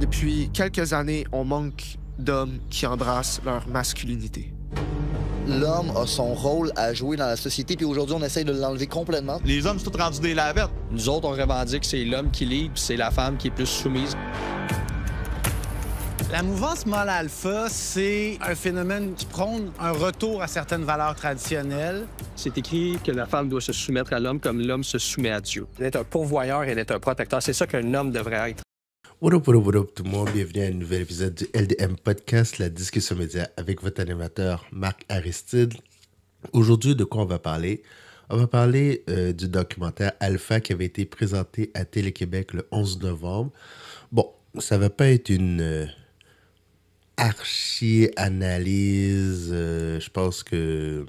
Depuis quelques années, on manque d'hommes qui embrassent leur masculinité. L'homme a son rôle à jouer dans la société, puis aujourd'hui, on essaye de l'enlever complètement. Les hommes sont tous rendus des lavettes. Nous autres, on revendique que c'est l'homme qui lead, puis c'est la femme qui est plus soumise. La mouvance mâle alpha, c'est un phénomène qui prône un retour à certaines valeurs traditionnelles. C'est écrit que la femme doit se soumettre à l'homme comme l'homme se soumet à Dieu. D'être un pourvoyeur et d'être un protecteur, c'est ça qu'un homme devrait être. What up tout le monde, bienvenue à un nouvel épisode du LDM Podcast, la discussion média avec votre animateur Marc Aristide. Aujourd'hui, de quoi on va parler? On va parler du documentaire Alpha qui avait été présenté à Télé-Québec le 11 novembre. Bon, ça va pas être une archi-analyse, je pense que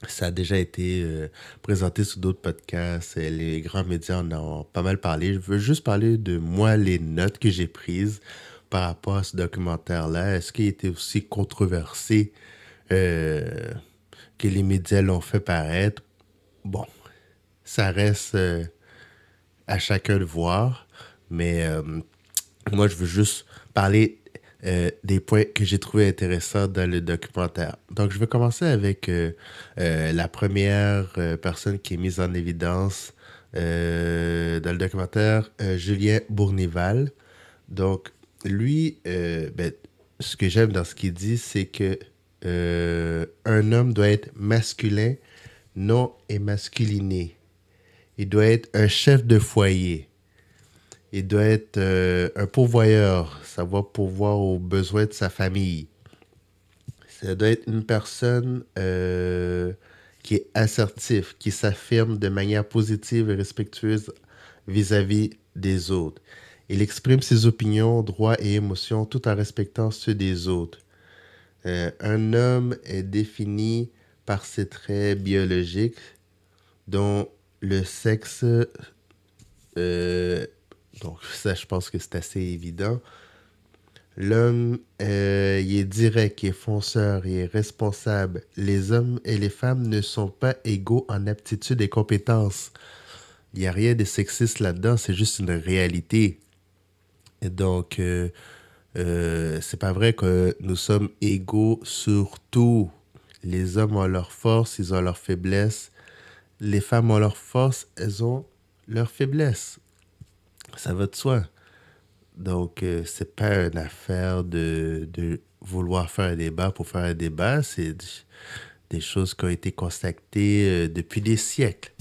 ça a déjà été présenté sur d'autres podcasts. Les grands médias en ont pas mal parlé. Je veux juste parler de moi, les notes que j'ai prises par rapport à ce documentaire-là. Est-ce qu'il était aussi controversé que les médias l'ont fait paraître? Bon, ça reste à chacun de voir. Mais moi, je veux juste parler des points que j'ai trouvé intéressants dans le documentaire. Donc, je vais commencer avec la première personne qui est mise en évidence dans le documentaire, Julien Bournival. Donc, lui, ce que j'aime dans ce qu'il dit, c'est que un homme doit être masculin, non émasculiné. Il doit être un chef de foyer. Il doit être un pourvoyeur, savoir pourvoir aux besoins de sa famille. Ça doit être une personne qui est assertive, qui s'affirme de manière positive et respectueuse vis-à-vis des autres. Il exprime ses opinions, droits et émotions tout en respectant ceux des autres. Un homme est défini par ses traits biologiques, dont le sexe... Donc, ça, je pense que c'est assez évident. L'homme, il est direct, il est fonceur, il est responsable. Les hommes et les femmes ne sont pas égaux en aptitude et compétences. Il n'y a rien de sexiste là-dedans, c'est juste une réalité. Et donc, c'est pas vrai que nous sommes égaux sur tout. Les hommes ont leurs forces, ils ont leurs faiblesses. Les femmes ont leurs forces, elles ont leurs faiblesses. Ça va de soi. Donc, c'est pas une affaire de vouloir faire un débat pour faire un débat. C'est des choses qui ont été constatées depuis des siècles.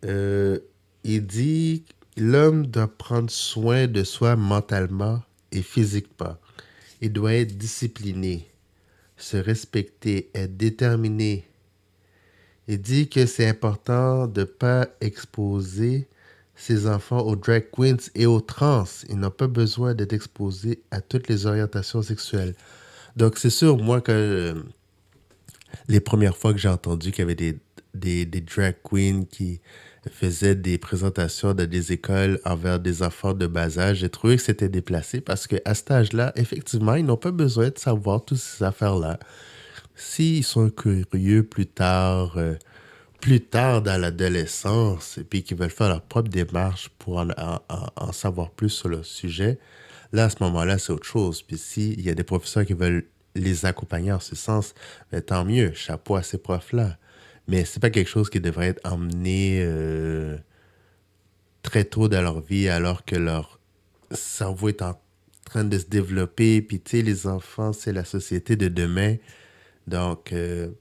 Il dit que l'homme doit prendre soin de soi mentalement et physiquement. Il doit être discipliné, se respecter, être déterminé. Il dit que c'est important de ne pas exposer ses enfants aux drag queens et aux trans. Ils n'ont pas besoin d'être exposés à toutes les orientations sexuelles. Donc, c'est sûr, moi, que les premières fois que j'ai entendu qu'il y avait des drag queens qui faisaient des présentations dans des écoles envers des enfants de bas âge, j'ai trouvé que c'était déplacé parce qu'à cet âge-là, effectivement, ils n'ont pas besoin de savoir toutes ces affaires-là. S'ils sont curieux plus tard dans l'adolescence, et puis qu'ils veulent faire leur propre démarche pour en savoir plus sur le sujet, là, à ce moment-là, c'est autre chose. Puis s'il y a des professeurs qui veulent les accompagner en ce sens, tant mieux, chapeau à ces profs-là. Mais c'est pas quelque chose qui devrait être emmené très tôt dans leur vie, alors que leur cerveau est en train de se développer. Puis tu sais, les enfants, c'est la société de demain. Donc, il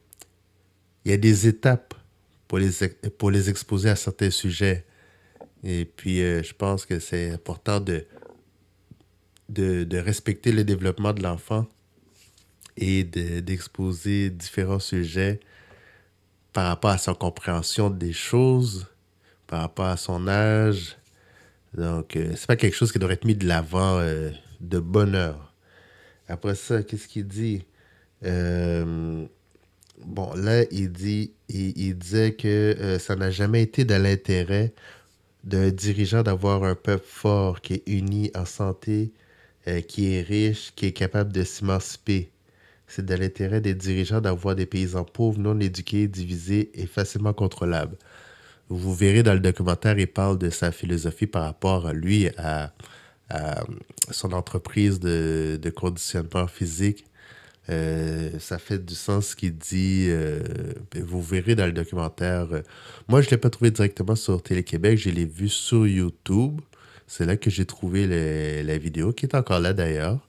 y a des étapes pour les exposer à certains sujets. Et puis, je pense que c'est important de respecter le développement de l'enfant et d'exposer différents sujets par rapport à sa compréhension des choses, par rapport à son âge. Donc, c'est pas quelque chose qui devrait être mis de l'avant de bonne heure. Après ça, qu'est-ce qu'il dit? Bon, là, il disait que ça n'a jamais été de l'intérêt d'un dirigeant d'avoir un peuple fort, qui est uni, en santé, qui est riche, qui est capable de s'émanciper. C'est de l'intérêt des dirigeants d'avoir des paysans pauvres, non éduqués, divisés et facilement contrôlables. Vous verrez dans le documentaire, il parle de sa philosophie par rapport à lui, à son entreprise de conditionnement physique. Ça fait du sens ce qu'il dit. Vous verrez dans le documentaire. Moi, je ne l'ai pas trouvé directement sur Télé-Québec. Je l'ai vu sur YouTube. C'est là que j'ai trouvé la vidéo, qui est encore là d'ailleurs.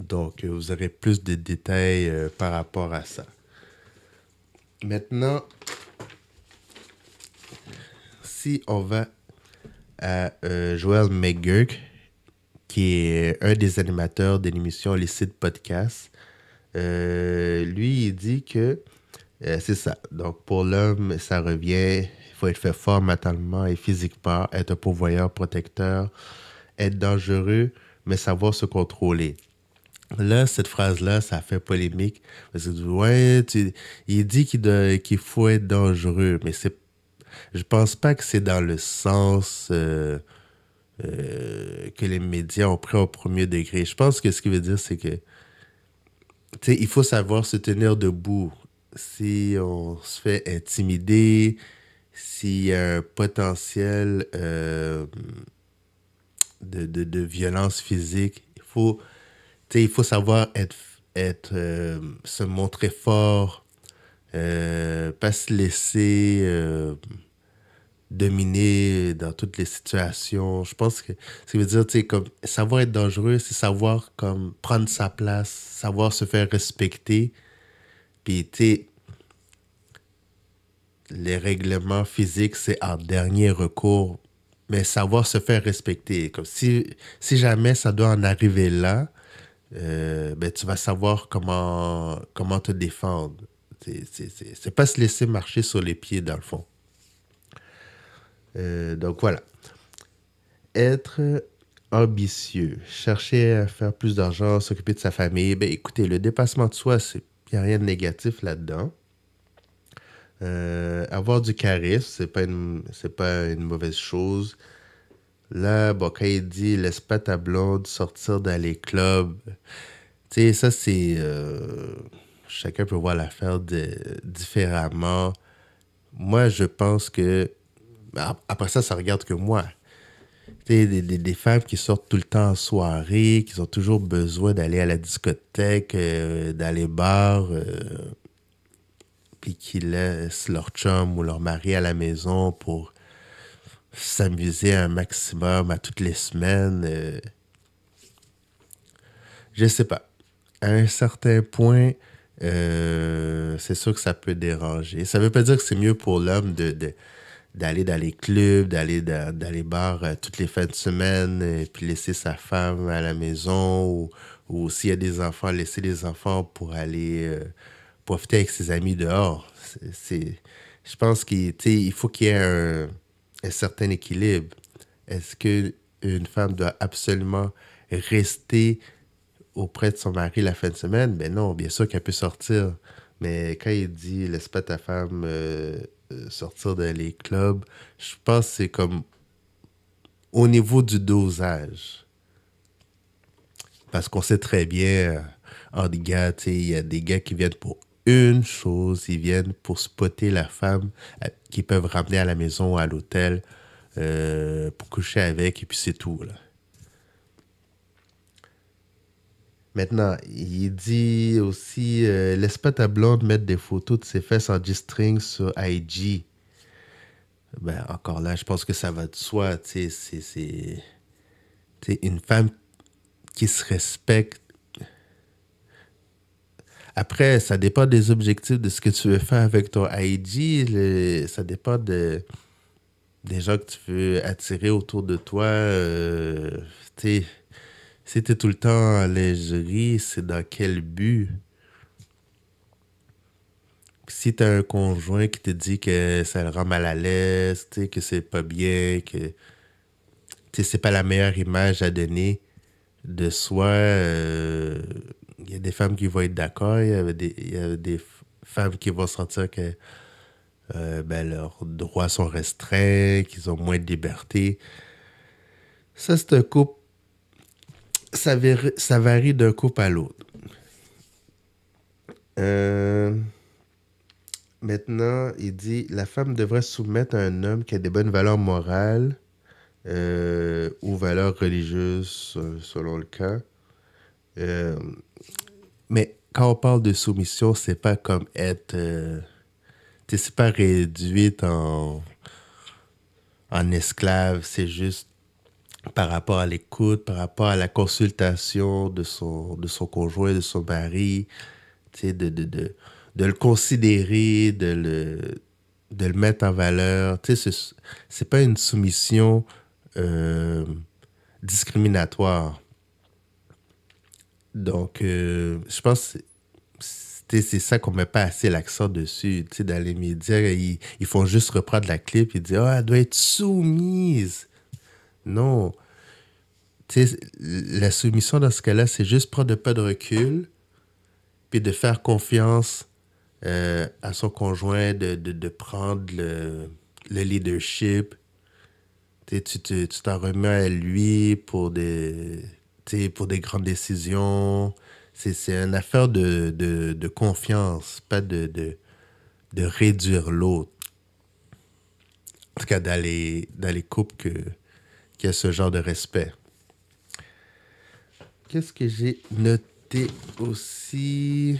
Donc, vous aurez plus de détails par rapport à ça. Maintenant, si on va à Joel McGurk, qui est un des animateurs de l'émission Licite Podcast, lui, il dit que c'est ça. Donc, pour l'homme, ça revient. Il faut être fait fort mentalement et physiquement, être un pourvoyeur, protecteur, être dangereux, mais savoir se contrôler. Là, cette phrase-là, ça fait polémique. Parce que, ouais, il dit qu'il faut être dangereux, mais je pense pas que c'est dans le sens que les médias ont pris au premier degré. Je pense que ce qu'il veut dire, c'est que il faut savoir se tenir debout. Si on se fait intimider, s'il y a un potentiel de violence physique, il faut savoir se montrer fort, pas se laisser dominer dans toutes les situations. Je pense que ça veut dire, comme savoir être dangereux, c'est savoir comme prendre sa place, savoir se faire respecter. Puis, les règlements physiques, c'est en dernier recours, mais savoir se faire respecter. Comme si jamais ça doit en arriver là, tu vas savoir comment te défendre. C'est pas se laisser marcher sur les pieds, dans le fond. Donc, voilà. Être ambitieux, chercher à faire plus d'argent, s'occuper de sa famille. Écoutez, le dépassement de soi, il n'y a rien de négatif là-dedans. Avoir du charisme, c'est pas une mauvaise chose. Là, quand il dit « laisse pas ta blonde sortir dans les clubs », ça, c'est... chacun peut voir l'affaire différemment. Moi, je pense que... Après ça, ça regarde que moi. Des femmes qui sortent tout le temps en soirée, qui ont toujours besoin d'aller à la discothèque, d'aller bar, puis qui laissent leur chum ou leur mari à la maison pour s'amuser un maximum à toutes les semaines. Je sais pas. À un certain point, c'est sûr que ça peut déranger. Ça veut pas dire que c'est mieux pour l'homme d'aller dans les clubs, d'aller dans les bars toutes les fins de semaine, et puis laisser sa femme à la maison, ou s'il y a des enfants, laisser les enfants pour aller profiter avec ses amis dehors. Je pense qu'il faut qu'il y ait un certain équilibre. Est-ce qu'une femme doit absolument rester auprès de son mari la fin de semaine? Ben non, bien sûr qu'elle peut sortir. Mais quand il dit « laisse pas ta femme sortir dans les clubs », je pense que c'est comme au niveau du dosage. Parce qu'on sait très bien, entre gars, il y a des gars qui viennent pour une chose, ils viennent pour spotter la femme qu'ils peuvent ramener à la maison ou à l'hôtel pour coucher avec, et puis c'est tout, là. Maintenant, il dit aussi laisse pas ta blonde mettre des photos de ses fesses en G-string sur IG. Encore là, je pense que ça va de soi. C'est une femme qui se respecte. Après, ça dépend des objectifs de ce que tu veux faire avec ton IG. Ça dépend des gens que tu veux attirer autour de toi. Si t'es tout le temps en lingerie, c'est dans quel but? Si t'as un conjoint qui te dit que ça le rend mal à l'aise, que c'est pas bien, que c'est pas la meilleure image à donner de soi, il y a des femmes qui vont être d'accord, il y a des femmes qui vont sentir que leurs droits sont restreints, qu'ils ont moins de liberté. Ça, c'est un couple. Ça varie d'un couple à l'autre. Maintenant, il dit la femme devrait soumettre à un homme qui a des bonnes valeurs morales ou valeurs religieuses, selon le cas. Mais quand on parle de soumission, c'est pas comme être. C'est pas réduite en esclave, c'est juste par rapport à l'écoute, par rapport à la consultation de son conjoint, de son mari, de le considérer, de le mettre en valeur. C'est pas une soumission discriminatoire. Donc, je pense que c'est ça qu'on met pas assez l'accent dessus. Dans les médias, ils font juste reprendre la clip et dire « Ah, elle doit être soumise ». Non. La soumission dans ce cas-là, c'est juste prendre un peu de recul puis de faire confiance à son conjoint, de prendre le leadership. Tu t'en remets à lui pour des grandes décisions. C'est une affaire de confiance, pas de réduire l'autre. En tout cas, dans les couples qui a ce genre de respect. Qu'est-ce que j'ai noté aussi?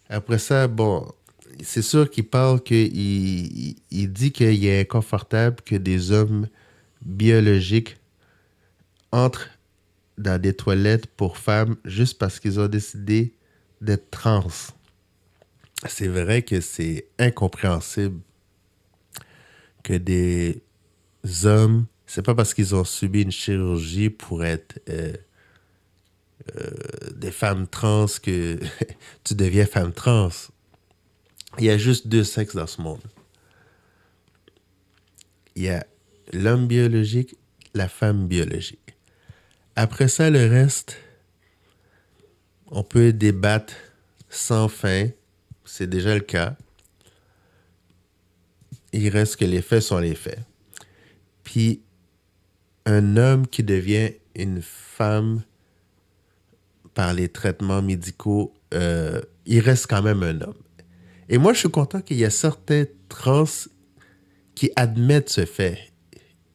Après ça, bon, c'est sûr qu'il parle il dit qu'il est inconfortable que des hommes biologiques entrent dans des toilettes pour femmes juste parce qu'ils ont décidé d'être trans. C'est vrai que c'est incompréhensible que des hommes, c'est pas parce qu'ils ont subi une chirurgie pour être des femmes trans que tu deviens femme trans. Il y a juste deux sexes dans ce monde. Il y a l'homme biologique, la femme biologique. Après ça, le reste, on peut débattre sans fin. C'est déjà le cas. Il reste que les faits sont les faits. Puis, un homme qui devient une femme par les traitements médicaux, il reste quand même un homme. Et moi, je suis content qu'il y a certains trans qui admettent ce fait.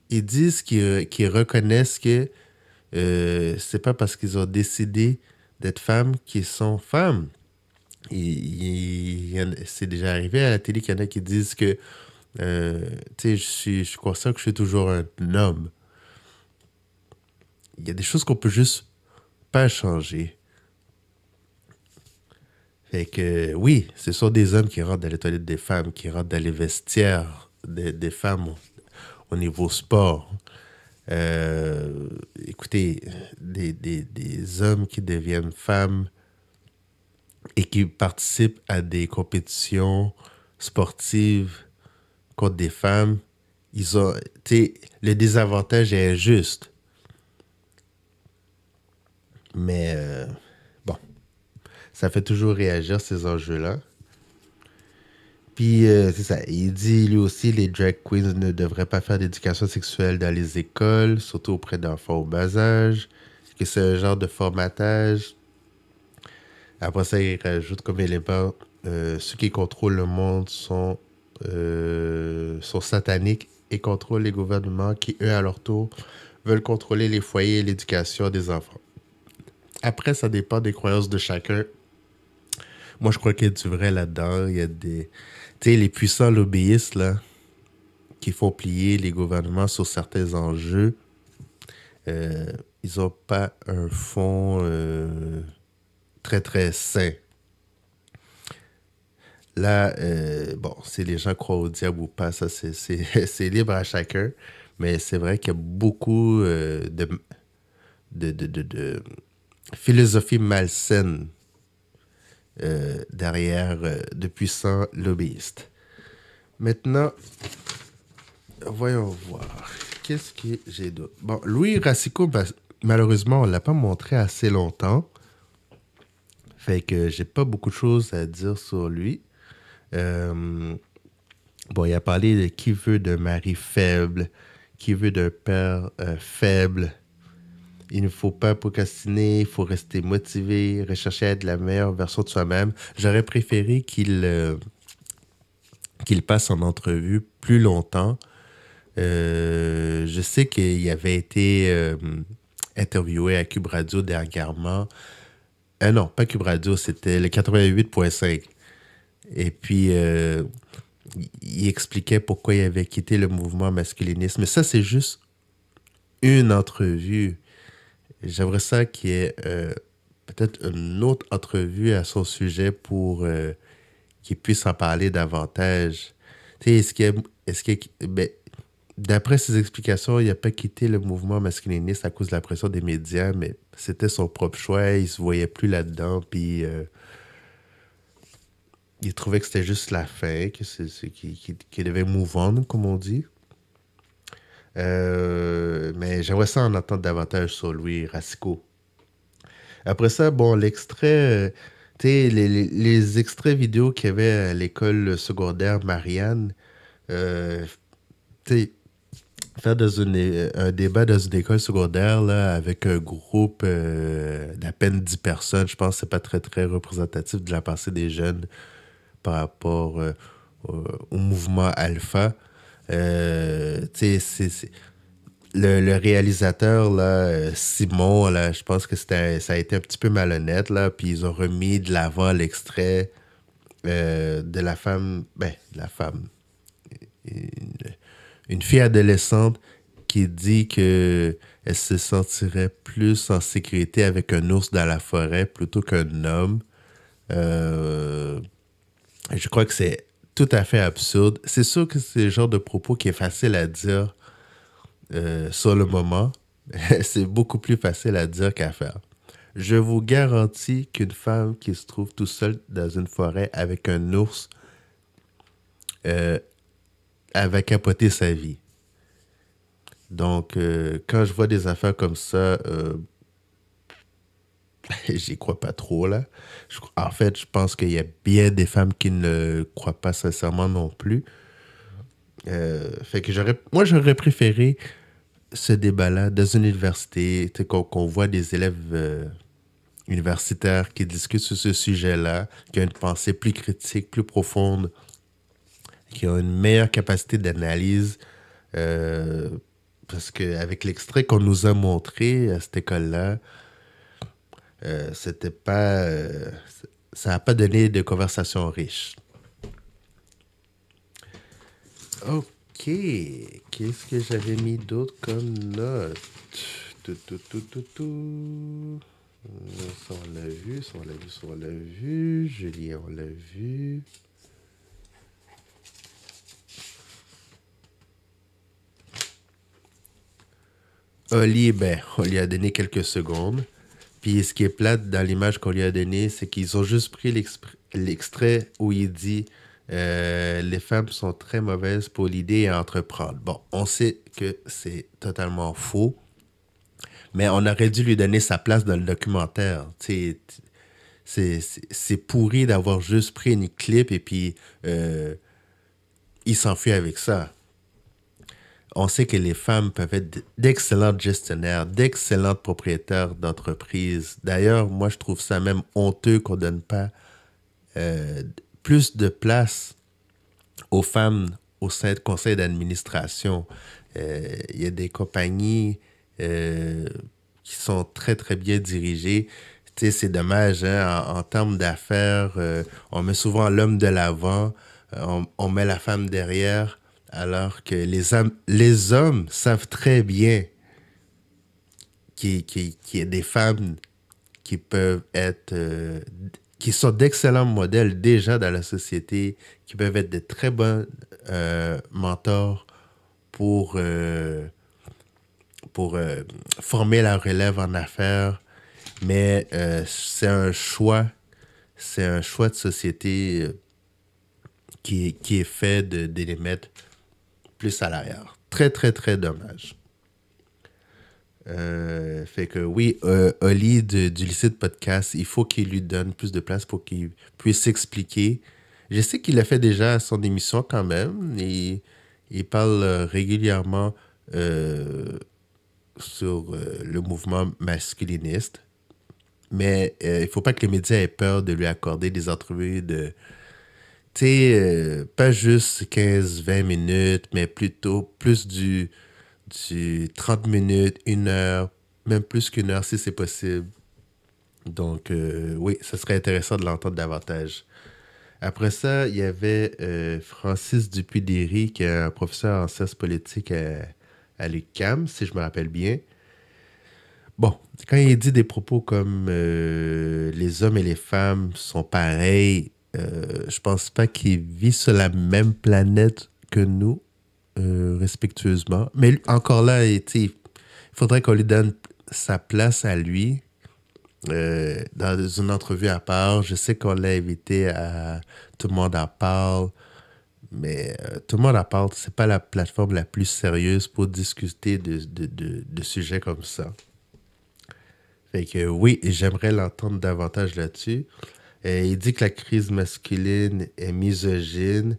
Ils disent qu'ils reconnaissent que c'est pas parce qu'ils ont décidé d'être femmes qu'ils sont femmes. C'est déjà arrivé à la télé qu'il y en a qui disent que je suis conscient que je suis toujours un homme. Il y a des choses qu'on peut juste pas changer. Fait que oui, ce sont des hommes qui rentrent dans les toilettes des femmes, qui rentrent dans les vestiaires des femmes au niveau sport. Écoutez, des hommes qui deviennent femmes et qui participent à des compétitions sportives contre des femmes, le désavantage est injuste. Mais bon, ça fait toujours réagir ces enjeux-là. Puis, c'est ça. Il dit, lui aussi, les drag queens ne devraient pas faire d'éducation sexuelle dans les écoles, surtout auprès d'enfants au bas âge, que c'est un genre de formatage. Après ça, il rajoute comme élément, ceux qui contrôlent le monde sont sataniques et contrôlent les gouvernements qui, eux, à leur tour, veulent contrôler les foyers et l'éducation des enfants. Après, ça dépend des croyances de chacun. Moi, je crois qu'il y a du vrai là-dedans. Il y a des... Tu sais, les puissants lobbyistes, là, qui font plier les gouvernements sur certains enjeux, ils n'ont pas un fond très, très sain. Là, bon, si les gens croient au diable ou pas, ça, c'est libre à chacun. Mais c'est vrai qu'il y a beaucoup de philosophie malsaine derrière de puissants lobbyistes. Maintenant, voyons voir. Qu'est-ce que j'ai d'autre? Bon, Louis Racicot, malheureusement, on ne l'a pas montré assez longtemps. Fait que j'ai pas beaucoup de choses à dire sur lui. Bon, il a parlé de qui veut d'un mari faible, qui veut d'un père faible. Il ne faut pas procrastiner, il faut rester motivé, rechercher à être la meilleure version de soi-même. J'aurais préféré qu'il passe en entrevue plus longtemps. Je sais qu'il avait été interviewé à Cube Radio dernièrement. Non, pas Cube Radio, c'était le 88.5. Et puis, il expliquait pourquoi il avait quitté le mouvement masculiniste. Mais ça, c'est juste une entrevue. J'aimerais ça qu'il y ait peut-être une autre entrevue à son sujet pour qu'il puisse en parler davantage. Tu sais, ben, d'après ses explications, il n'a pas quitté le mouvement masculiniste à cause de la pression des médias, mais c'était son propre choix. Il se voyait plus là-dedans, puis il trouvait que c'était juste la fin, qu'il devait move on, comme on dit. Mais j'aimerais ça en entendre davantage sur lui, Racicot. Après ça, bon, l'extrait, tu sais, les extraits vidéo qu'il y avait à l'école secondaire Marianne, tu sais, faire un débat dans une école secondaire là, avec un groupe d'à peine 10 personnes, je pense que c'est pas très, très représentatif de la pensée des jeunes par rapport au mouvement alpha. Tu sais, le réalisateur, là, Simon, là, je pense que ça a été un petit peu malhonnête, là, puis ils ont remis de l'avant l'extrait de la femme, une fille adolescente qui dit que elle se sentirait plus en sécurité avec un ours dans la forêt plutôt qu'un homme. Je crois que c'est tout à fait absurde. C'est sûr que c'est le genre de propos qui est facile à dire sur le moment. C'est beaucoup plus facile à dire qu'à faire. Je vous garantis qu'une femme qui se trouve tout seule dans une forêt avec un ours elle va capoter sa vie. Donc, quand je vois des affaires comme ça, j'y crois pas trop, là. En fait, je pense qu'il y a bien des femmes qui ne croient pas sincèrement non plus. Fait que j'aurais préféré ce débat-là dans une université, qu'on voit des élèves universitaires qui discutent sur ce sujet-là, qui ont une pensée plus critique, plus profonde, qui ont une meilleure capacité d'analyse. Parce qu'avec l'extrait qu'on nous a montré à cette école-là, c'était pas... ça n'a pas donné de conversation riche. OK. Qu'est-ce que j'avais mis d'autre comme note? Ça, on l'a vu. Julien, on l'a vu. Oli, on lui a donné quelques secondes. Puis ce qui est plate dans l'image qu'on lui a donnée, c'est qu'ils ont juste pris l'extrait où il dit les femmes sont très mauvaises pour l'idée à entreprendre. Bon, on sait que c'est totalement faux, mais on aurait dû lui donner sa place dans le documentaire. C'est pourri d'avoir juste pris une clip et puis il s'enfuit avec ça. On sait que les femmes peuvent être d'excellentes gestionnaires, d'excellentes propriétaires d'entreprises. D'ailleurs, moi, je trouve ça même honteux qu'on ne donne pas plus de place aux femmes au sein de conseils d'administration. Il y a des compagnies qui sont très, très bien dirigées. Tu sais, c'est dommage, hein, en termes d'affaires, on met souvent l'homme de l'avant, on met la femme derrière. Alors que les hommes savent très bien qu'il y a des femmes qui peuvent être... qui sont d'excellents modèles déjà dans la société, qui peuvent être de très bons mentors pour former la relève en affaires. Mais c'est un choix de société qui est fait de les mettre plus à l'arrière. Très, très, très dommage. Fait que oui, Oli du lycée de podcast, il faut qu'il lui donne plus de place pour qu'il puisse s'expliquer. Je sais qu'il l'a fait déjà à son émission quand même. Il parle régulièrement sur le mouvement masculiniste. Mais il ne faut pas que les médias aient peur de lui accorder des entrevues de... Tu sais, pas juste 15-20 minutes, mais plutôt plus du 30 minutes, 1 heure, même plus qu'1 heure si c'est possible. Donc, oui, ce serait intéressant de l'entendre davantage. Après ça, il y avait Francis Dupuy-Derry, qui est un professeur en sciences politiques à l'UQAM, si je me rappelle bien. Bon, quand il dit des propos comme les hommes et les femmes sont pareils, je pense pas qu'il vit sur la même planète que nous, respectueusement. Mais encore là, il faudrait qu'on lui donne sa place à lui. Dans une entrevue à part, je sais qu'on l'a invité à Tout le monde en parle, mais Tout le monde en parle, c'est pas la plateforme la plus sérieuse pour discuter de sujets comme ça. Fait que oui, j'aimerais l'entendre davantage là-dessus. Il dit que la crise masculine est misogyne.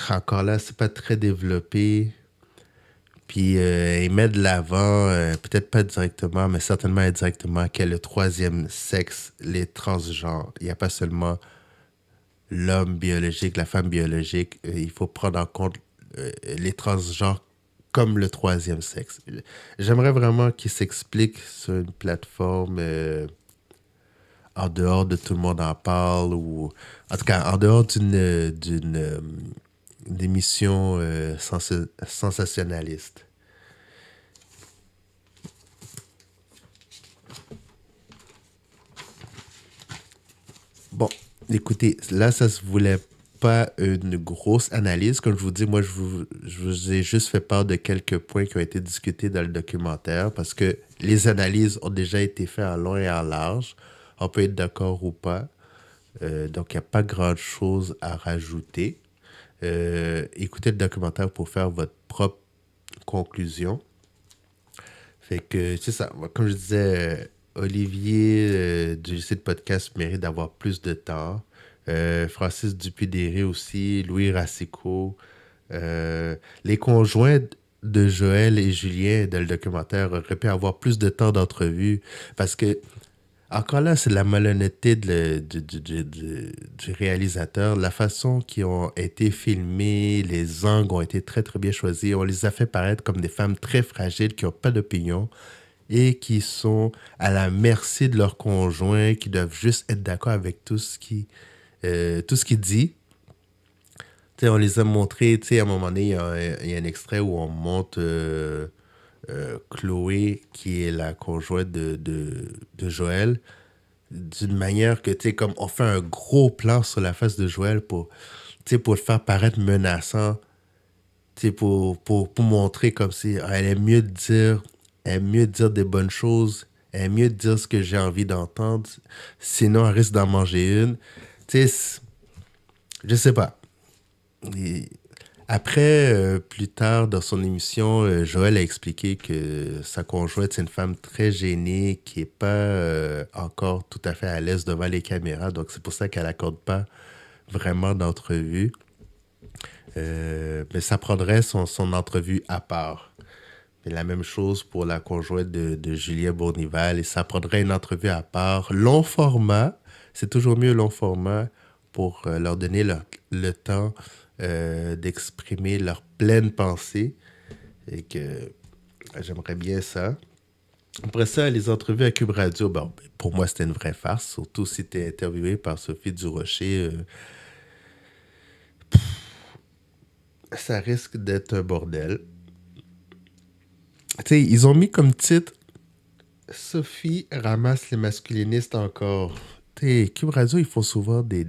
Encore là, c'est pas très développé. Puis il met de l'avant, peut-être pas directement, mais certainement indirectement, qu'est le troisième sexe, les transgenres. Il n'y a pas seulement l'homme biologique, la femme biologique. Il faut prendre en compte les transgenres comme le troisième sexe. J'aimerais vraiment qu'il s'explique sur une plateforme en dehors de Tout le monde en parle, ou en tout cas en dehors d'une émission sensationnaliste. Bon, écoutez, là, ça se voulait pas une grosse analyse. Comme je vous dis, moi, je vous ai juste fait part de quelques points qui ont été discutés dans le documentaire parce que les analyses ont déjà été faites en long et en large. On peut être d'accord ou pas. Donc, il n'y a pas grand-chose à rajouter. Écoutez le documentaire pour faire votre propre conclusion. Fait que, c'est ça. Comme je disais, Olivier du lycée de podcast mérite d'avoir plus de temps. Francis Dupuy-Derry aussi, Louis Racicot. Les conjoints de Joël et Julien dans le documentaire auraient pu avoir plus de temps d'entrevue parce que, encore là, c'est la malhonnêteté du réalisateur. La façon qu'ils ont été filmés, les angles ont été très, très bien choisis. On les a fait paraître comme des femmes très fragiles qui n'ont pas d'opinion et qui sont à la merci de leur conjoint, qui doivent juste être d'accord avec tout ce qu'il dit. T'sais, on les a montrés, à un moment donné, il y a un extrait où on montre Chloé, qui est la conjointe de Joël, d'une manière que, comme on fait un gros plan sur la face de Joël pour le faire paraître menaçant, pour montrer comme si elle aime mieux dire des bonnes choses, elle aime mieux dire ce que j'ai envie d'entendre, sinon elle risque d'en manger une. Je sais pas. Et après, plus tard dans son émission, Joël a expliqué que sa conjointe, c'est une femme très gênée, qui n'est pas encore tout à fait à l'aise devant les caméras. Donc, c'est pour ça qu'elle n'accorde pas vraiment d'entrevue. Mais ça prendrait son entrevue à part. Mais la même chose pour la conjointe de Julien Bournival. Et ça prendrait une entrevue à part. Long format, c'est toujours mieux long format pour leur donner le temps d'exprimer leur pleine pensée. Et que j'aimerais bien ça. Après ça, les entrevues à Cube Radio, bon, pour moi, c'était une vraie farce. Surtout si tu es interviewé par Sophie Durocher. Ça risque d'être un bordel. Tu sais, ils ont mis comme titre « Sophie ramasse les masculinistes encore ». Tu sais, Cube Radio, ils font souvent des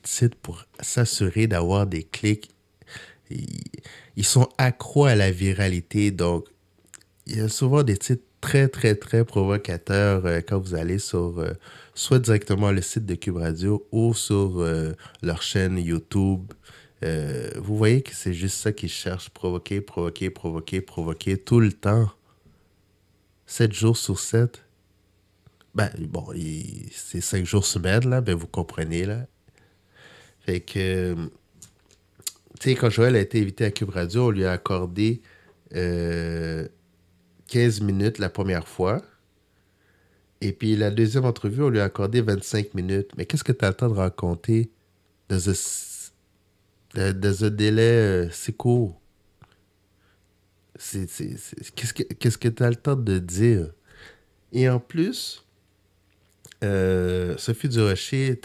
titres pour s'assurer d'avoir des clics. Ils sont accros à la viralité, donc il y a souvent des titres très, très, très provocateurs quand vous allez sur soit directement le site de Cube Radio ou sur leur chaîne YouTube. Vous voyez que c'est juste ça qu'ils cherchent, provoquer tout le temps. 7 jours sur 7. Ben, bon, c'est 5 jours semaine, là, ben vous comprenez, là. Fait que, tu sais, quand Joël a été invité à Cube Radio, on lui a accordé 15 minutes la première fois. Et puis la deuxième entrevue, on lui a accordé 25 minutes. Mais qu'est-ce que tu as le temps de raconter dans un délai si court? Qu'est-ce que tu as le temps de dire? Et en plus, Sophie Durocher,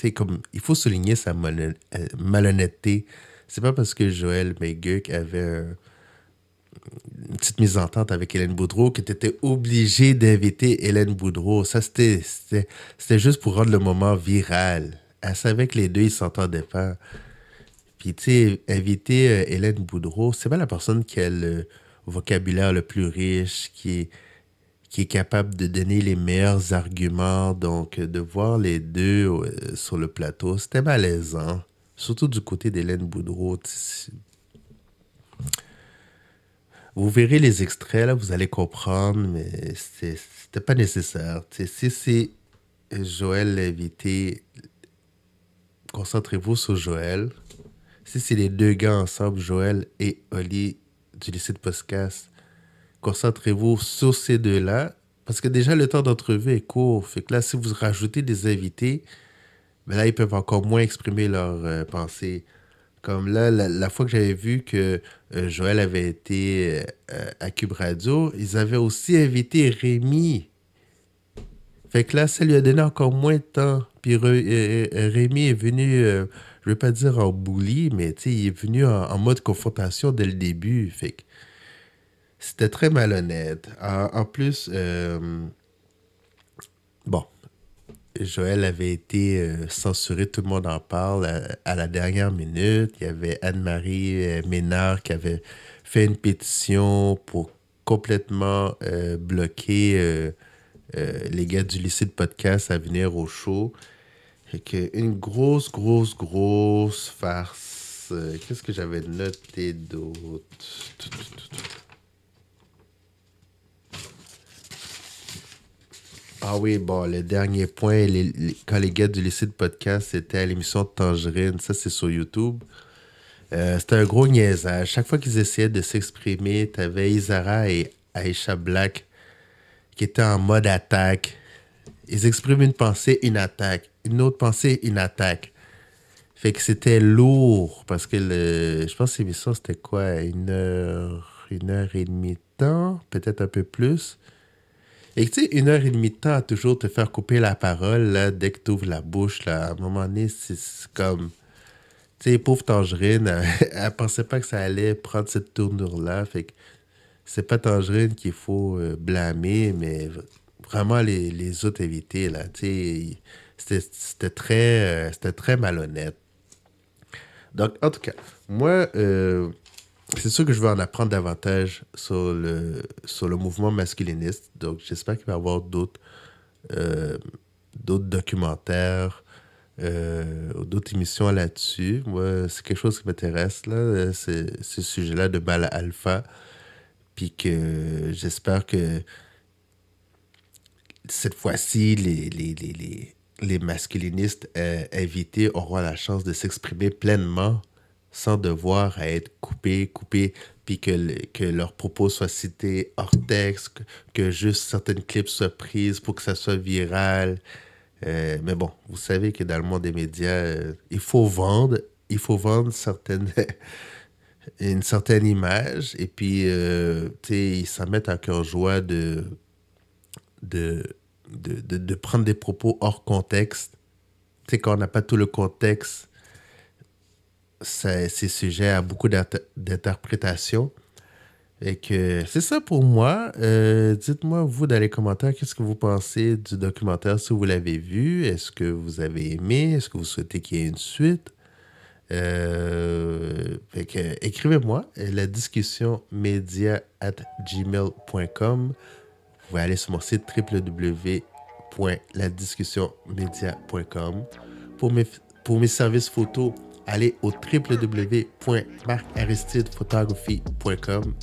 il faut souligner sa malhonnêteté. C'est pas parce que Joël Meguc avait une petite mésentente avec Hélène Boudreau que tu étais obligé d'inviter Hélène Boudreau. Ça, c'était juste pour rendre le moment viral. Elle savait que les deux, ils s'entendaient pas. Puis, tu sais, inviter Hélène Boudreau, c'est pas la personne qui a le vocabulaire le plus riche, qui est capable de donner les meilleurs arguments. Donc, de voir les deux sur le plateau, c'était malaisant. Surtout du côté d'Hélène Boudreau. Vous verrez les extraits, là, vous allez comprendre, mais c'était pas nécessaire. T'sais, si c'est Joël l'invité, concentrez-vous sur Joël. Si c'est les deux gars ensemble, Joël et Oli du lycée de podcast, concentrez-vous sur ces deux-là, parce que déjà, le temps d'entrevue est court. Fait que là, si vous rajoutez des invités, ben là, ils peuvent encore moins exprimer leurs pensées. Comme là, la fois que j'avais vu que Joël avait été à Cube Radio, ils avaient aussi invité Rémi. Fait que là, ça lui a donné encore moins de temps. Puis Rémi est venu, je ne veux pas dire en bully, mais il est venu en mode confrontation dès le début. Fait que c'était très malhonnête. En plus, bon, Joël avait été censuré, tout le monde en parle, à la dernière minute. Il y avait Anne-Marie Ménard qui avait fait une pétition pour complètement bloquer les gars du lycée de podcast à venir au show. Fait que une grosse farce. Qu'est-ce que j'avais noté d'autre? Ah oui, bon, le dernier point, quand les gars du lycée de podcast, c'était à l'émission de Tangerine, ça c'est sur YouTube. C'était un gros niaisage. Chaque fois qu'ils essayaient de s'exprimer, t'avais Isara et Aisha Black qui étaient en mode attaque. Ils expriment une pensée, une attaque. Une autre pensée, une attaque. Fait que c'était lourd parce que je pense que l'émission c'était quoi? Une heure et demie de temps, peut-être un peu plus. Et tu sais, 1h30 de temps à toujours te faire couper la parole, là, dès que tu ouvres la bouche, là, à un moment donné, c'est comme... Tu sais, pauvre Tangerine, elle pensait pas que ça allait prendre cette tournure-là. Fait que c'est pas Tangerine qu'il faut blâmer, mais vraiment les autres invités, là, tu sais, c'était très malhonnête. Donc, en tout cas, moi... c'est sûr que je vais en apprendre davantage sur le mouvement masculiniste. Donc, j'espère qu'il va y avoir d'autres documentaires, d'autres émissions là-dessus. Moi, c'est quelque chose qui m'intéresse, là, ce sujet-là de Mâle Alpha. Puis que j'espère que cette fois-ci, les masculinistes invités auront la chance de s'exprimer pleinement sans devoir à être coupés, puis que leurs propos soient cités hors texte, que juste certaines clips soient prises pour que ça soit viral. Mais bon, vous savez que dans le monde des médias, il faut vendre une certaine image, et puis, tu sais, ils s'en mettent à cœur joie de prendre des propos hors contexte. Tu sais, quand on n'a pas tout le contexte, c'est sujet à beaucoup d'interprétations. Et que c'est ça pour moi. Dites-moi, vous, dans les commentaires, qu'est-ce que vous pensez du documentaire, si vous l'avez vu? Est-ce que vous avez aimé? Est-ce que vous souhaitez qu'il y ait une suite? Fait que, écrivez-moi, la discussion media@gmail.com. Vous pouvez aller sur mon site www.ladiscussionmedia.com. Pour mes services photos, allez au www.marcaristidephotography.com.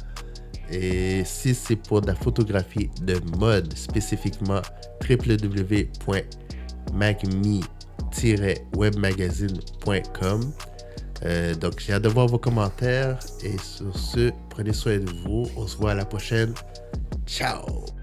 Et si c'est pour de la photographie de mode, spécifiquement www.magmi-webmagazine.com. Donc, j'ai hâte de voir vos commentaires. Et sur ce, prenez soin de vous. On se voit à la prochaine. Ciao!